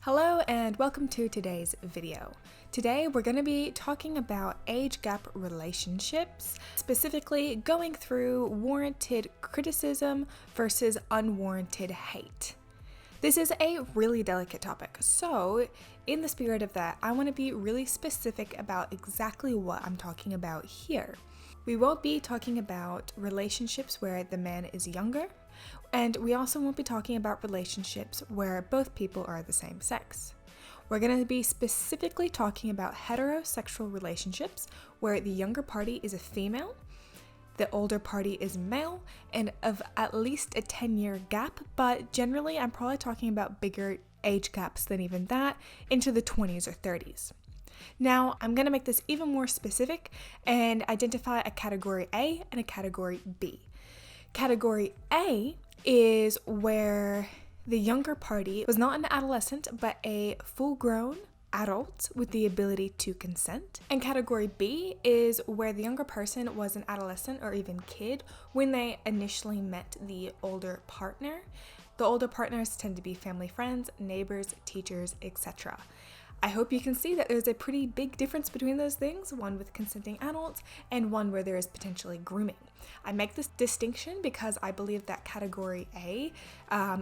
Hello and welcome to today's video. Today we're going to be talking about age gap relationships, specifically going through warranted criticism versus unwarranted hate. This is a really delicate topic, so in the spirit of that, I want to be really specific about exactly what I'm talking about here. We won't be talking about relationships where the man is younger, and we also won't be talking about relationships where both people are the same sex. We're going to be specifically talking about heterosexual relationships where the younger party is a female, the older party is male, and of at least a 10-year gap, but generally I'm probably talking about bigger age gaps than even that, into the 20s or 30s. Now, I'm going to make this even more specific and identify a category A and a category B. Category A is where the younger party was not an adolescent, but a full-grown adult with the ability to consent. And category B is where the younger person was an adolescent or even kid when they initially met the older partner. The older partners tend to be family friends, neighbors, teachers, etc. I hope you can see that there's a pretty big difference between those things, one with consenting adults and one where there is potentially grooming. I make this distinction because I believe that category A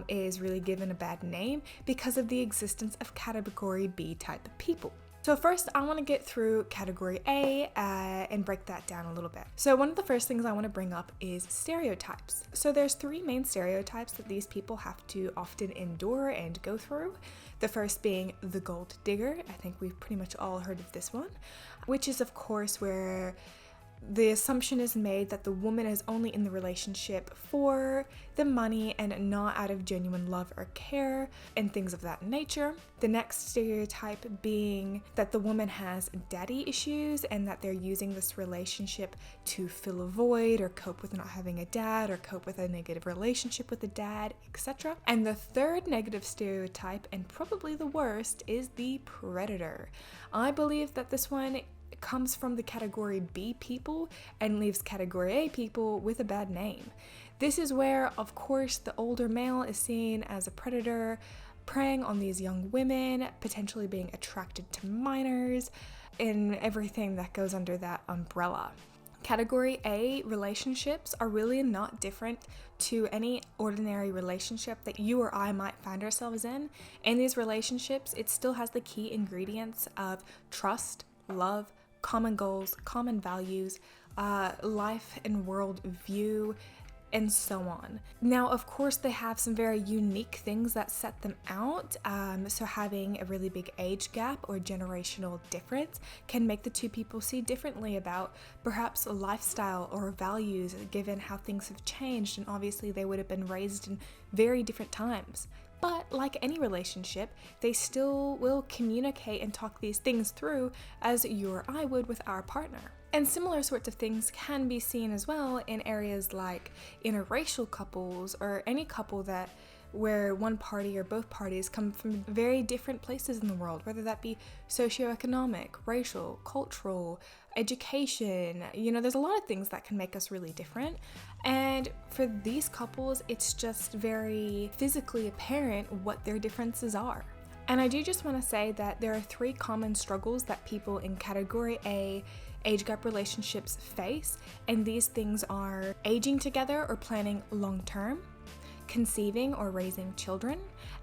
is really given a bad name because of the existence of category B type people. So first, I want to get through category A and break that down a little bit. So one of the first things I want to bring up is stereotypes. So there's three main stereotypes that these people have to often endure and go through. The first being the gold digger. I think we've pretty much all heard of this one, which is of course where the assumption is made that the woman is only in the relationship for the money and not out of genuine love or care and things of that nature. The next stereotype being that the woman has daddy issues and that they're using this relationship to fill a void or cope with not having a dad or cope with a negative relationship with a dad, etc. And the third negative stereotype, and probably the worst, is the predator. I believe that this one comes from the category B people and leaves category A people with a bad name. This is where, of course, the older male is seen as a predator, preying on these young women, potentially being attracted to minors, and everything that goes under that umbrella. Category A relationships are really not different to any ordinary relationship that you or I might find ourselves in. In these relationships, it still has the key ingredients of trust, love, common goals, common values, life and world view, and so on. Now, of course, they have some very unique things that set them out. So having a really big age gap or generational difference can make the two people see differently about perhaps a lifestyle or values, given how things have changed, and obviously they would have been raised in very different times. But like any relationship, they still will communicate and talk these things through as you or I would with our partner. And similar sorts of things can be seen as well in areas like interracial couples or any couple where one party or both parties come from very different places in the world, whether that be socioeconomic, racial, cultural, education. There's a lot of things that can make us really different. And for these couples, it's just very physically apparent what their differences are. And I do just want to say that there are three common struggles that people in category A age gap relationships face, and these things are aging together or planning long term, conceiving or raising children,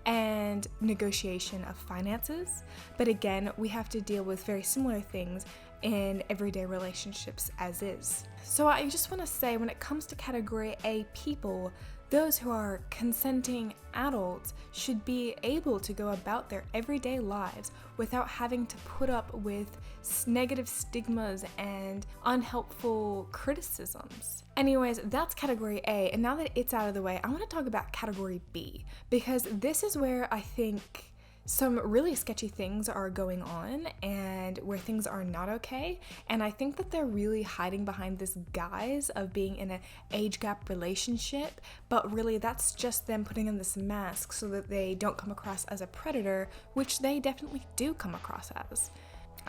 and negotiation of finances. But again, we have to deal with very similar things in everyday relationships as is. So I just want to say, when it comes to category A people, those who are consenting adults should be able to go about their everyday lives without having to put up with negative stigmas and unhelpful criticisms. Anyways, that's category A, and now that it's out of the way, I want to talk about category B, because this is where I think some really sketchy things are going on and where things are not okay. And I think that they're really hiding behind this guise of being in an age gap relationship, but really that's just them putting on this mask so that they don't come across as a predator, which they definitely do come across as.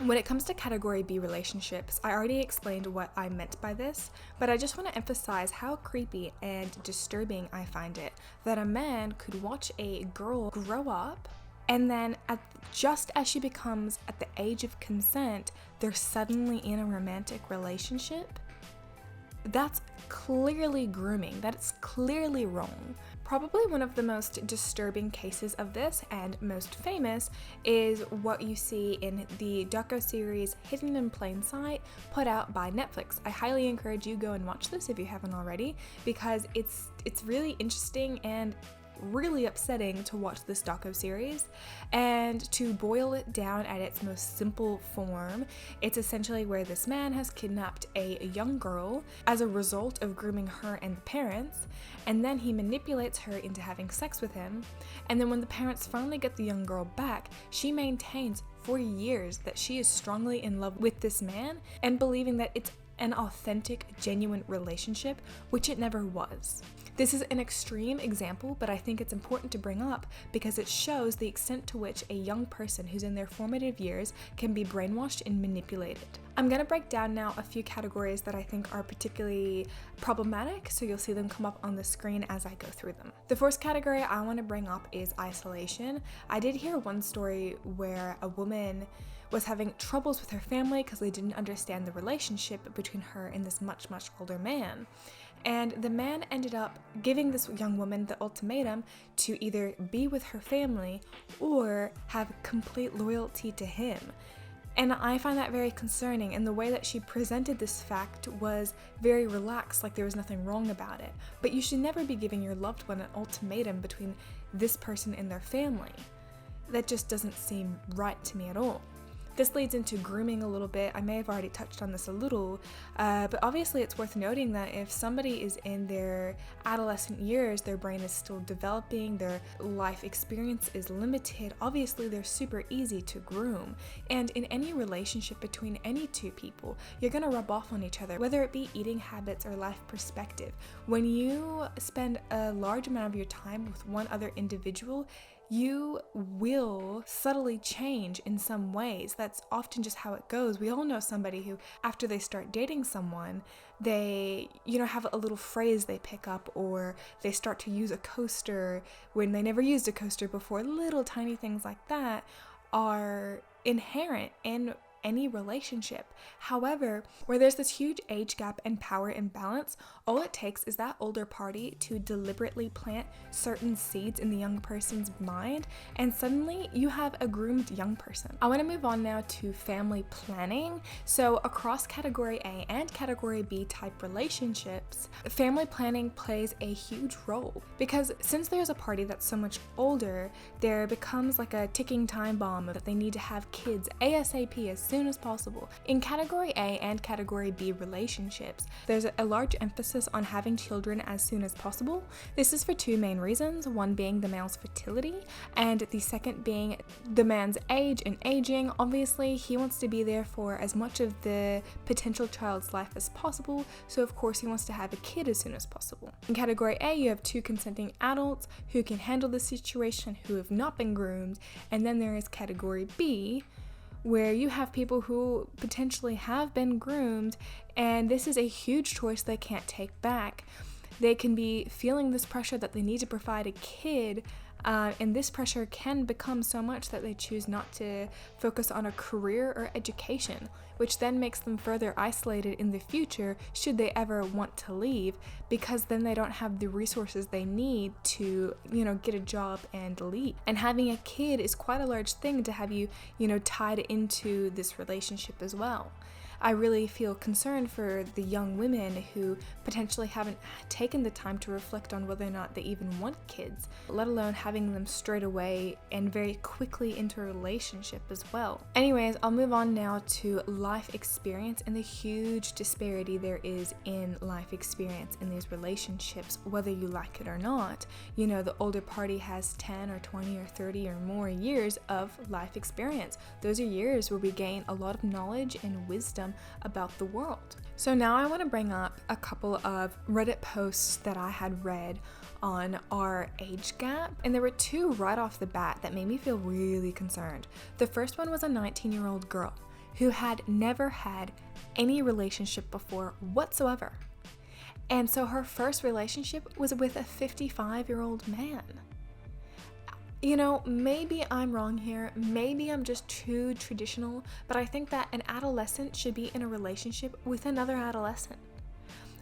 When it comes to category B relationships, I already explained what I meant by this, but I just want to emphasize how creepy and disturbing I find it that a man could watch a girl grow up And then just as she becomes at the age of consent, they're suddenly in a romantic relationship. That's clearly grooming. That's clearly wrong. Probably one of the most disturbing cases of this, and most famous, is what you see in the docu-series Hidden in Plain Sight, put out by Netflix. I highly encourage you go and watch this if you haven't already, because it's really interesting and really upsetting to watch this docu-series. And to boil it down at its most simple form, it's essentially where this man has kidnapped a young girl as a result of grooming her and the parents, and then he manipulates her into having sex with him. And then when the parents finally get the young girl back, she maintains for years that she is strongly in love with this man and believing that it's an authentic, genuine relationship, which it never was. This is an extreme example, but I think it's important to bring up because it shows the extent to which a young person who's in their formative years can be brainwashed and manipulated. I'm going to break down now a few categories that I think are particularly problematic, so you'll see them come up on the screen as I go through them. The first category I want to bring up is isolation. I did hear one story where a woman was having troubles with her family because they didn't understand the relationship between her and this much older man. And the man ended up giving this young woman the ultimatum to either be with her family or have complete loyalty to him. And I find that very concerning, and the way that she presented this fact was very relaxed, like there was nothing wrong about it. But you should never be giving your loved one an ultimatum between this person and their family. That just doesn't seem right to me at all. This leads into grooming a little bit. I may have already touched on this a little, but obviously it's worth noting that if somebody is in their adolescent years, their brain is still developing, their life experience is limited, obviously they're super easy to groom. And in any relationship between any two people, you're gonna rub off on each other, whether it be eating habits or life perspective. When you spend a large amount of your time with one other individual, you will subtly change in some ways. That's often just how it goes. We all know somebody who, after they start dating someone, they, have a little phrase they pick up, or they start to use a coaster when they never used a coaster before. Little tiny things like that are inherent in any relationship. However, where there's this huge age gap and power imbalance, all it takes is that older party to deliberately plant certain seeds in the young person's mind, and suddenly you have a groomed young person. I want to move on now to family planning. So across category A and category B type relationships, family planning plays a huge role, because since there's a party that's so much older, there becomes like a ticking time bomb that they need to have kids ASAP, as soon as possible. In category A and category B relationships, there's a large emphasis on having children as soon as possible. This is for two main reasons, one being the male's fertility, and the second being the man's age and aging. Obviously, he wants to be there for as much of the potential child's life as possible, so of course he wants to have a kid as soon as possible. In category A, you have two consenting adults who can handle the situation, who have not been groomed, and then there is category B, where you have people who potentially have been groomed, and this is a huge choice they can't take back. They can be feeling this pressure that they need to provide a kid, and this pressure can become so much that they choose not to focus on a career or education, which then makes them further isolated in the future should they ever want to leave, because then they don't have the resources they need to, get a job and leave. And having a kid is quite a large thing to have you, tied into this relationship as well. I really feel concerned for the young women who potentially haven't taken the time to reflect on whether or not they even want kids, let alone having them straight away and very quickly into a relationship as well. Anyways, I'll move on now to life experience and the huge disparity there is in life experience in these relationships, whether you like it or not. The older party has 10 or 20 or 30 or more years of life experience. Those are years where we gain a lot of knowledge and wisdom about the world. So now I want to bring up a couple of Reddit posts that I had read on our age gap, and there were two right off the bat that made me feel really concerned. The first one was a 19-year-old girl who had never had any relationship before whatsoever. And so her first relationship was with a 55-year-old man. You know, maybe I'm wrong here, maybe I'm just too traditional, but I think that an adolescent should be in a relationship with another adolescent.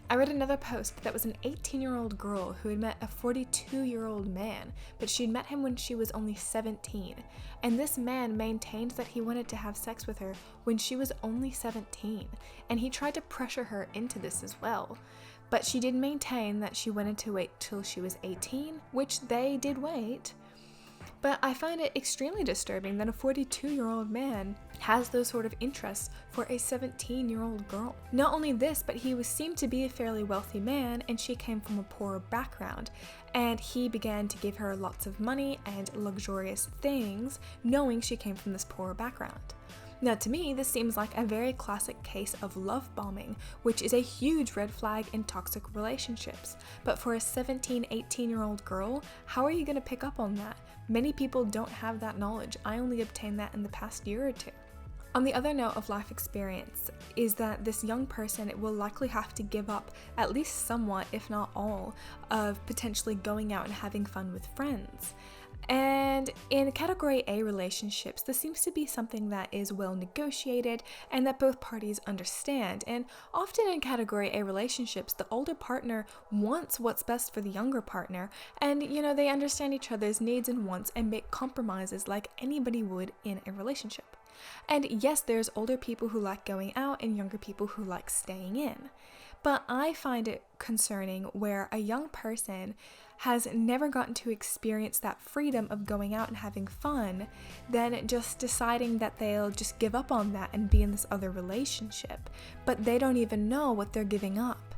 I read another post that was an 18-year-old girl who had met a 42-year-old man, but she'd met him when she was only 17, and this man maintained that he wanted to have sex with her when she was only 17, and he tried to pressure her into this as well. But she did maintain that she wanted to wait till she was 18, which they did wait. But I find it extremely disturbing that a 42-year-old man has those sort of interests for a 17-year-old girl. Not only this, but he seemed to be a fairly wealthy man, and she came from a poor background, and he began to give her lots of money and luxurious things, knowing she came from this poor background. Now, to me, this seems like a very classic case of love bombing, which is a huge red flag in toxic relationships. But for a 17, 18-year-old girl, how are you going to pick up on that? Many people don't have that knowledge. I only obtained that in the past year or two. On the other note of life experience is that this young person will likely have to give up at least somewhat, if not all, of potentially going out and having fun with friends. And in Category A relationships, this seems to be something that is well negotiated and that both parties understand. And often in Category A relationships, the older partner wants what's best for the younger partner, and they understand each other's needs and wants and make compromises like anybody would in a relationship. And yes, there's older people who like going out and younger people who like staying in. But I find it concerning where a young person has never gotten to experience that freedom of going out and having fun, then just deciding that they'll just give up on that and be in this other relationship, but they don't even know what they're giving up.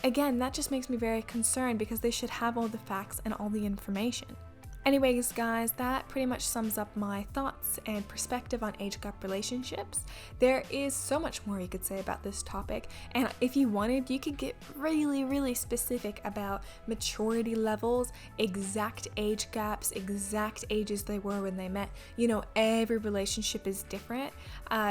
Again, that just makes me very concerned because they should have all the facts and all the information. Anyways, guys, that pretty much sums up my thoughts and perspective on age gap relationships. There is so much more you could say about this topic, and if you wanted, you could get really, really specific about maturity levels, exact age gaps, exact ages they were when they met. Every relationship is different,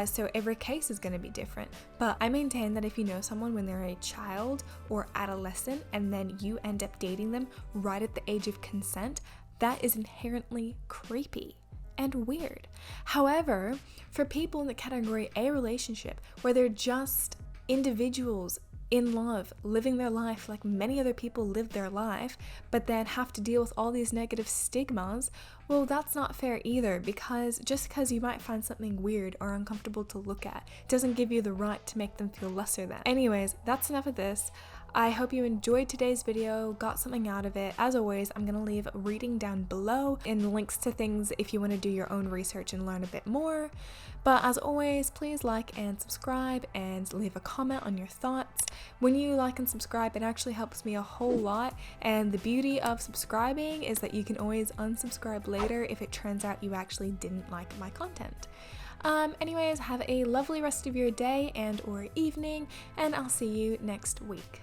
so every case is going to be different. But I maintain that if you know someone when they're a child or adolescent, and then you end up dating them right at the age of consent, that is inherently creepy and weird. However, for people in the Category A relationship, where they're just individuals in love, living their life like many other people live their life, but then have to deal with all these negative stigmas, well, that's not fair either, because just because you might find something weird or uncomfortable to look at doesn't give you the right to make them feel lesser than. Anyways, that's enough of this. I hope you enjoyed today's video, got something out of it. As always, I'm going to leave reading down below and links to things if you want to do your own research and learn a bit more. But as always, please like and subscribe and leave a comment on your thoughts. When you like and subscribe, it actually helps me a whole lot, and the beauty of subscribing is that you can always unsubscribe later if it turns out you actually didn't like my content. Anyways, have a lovely rest of your day and or evening, and I'll see you next week.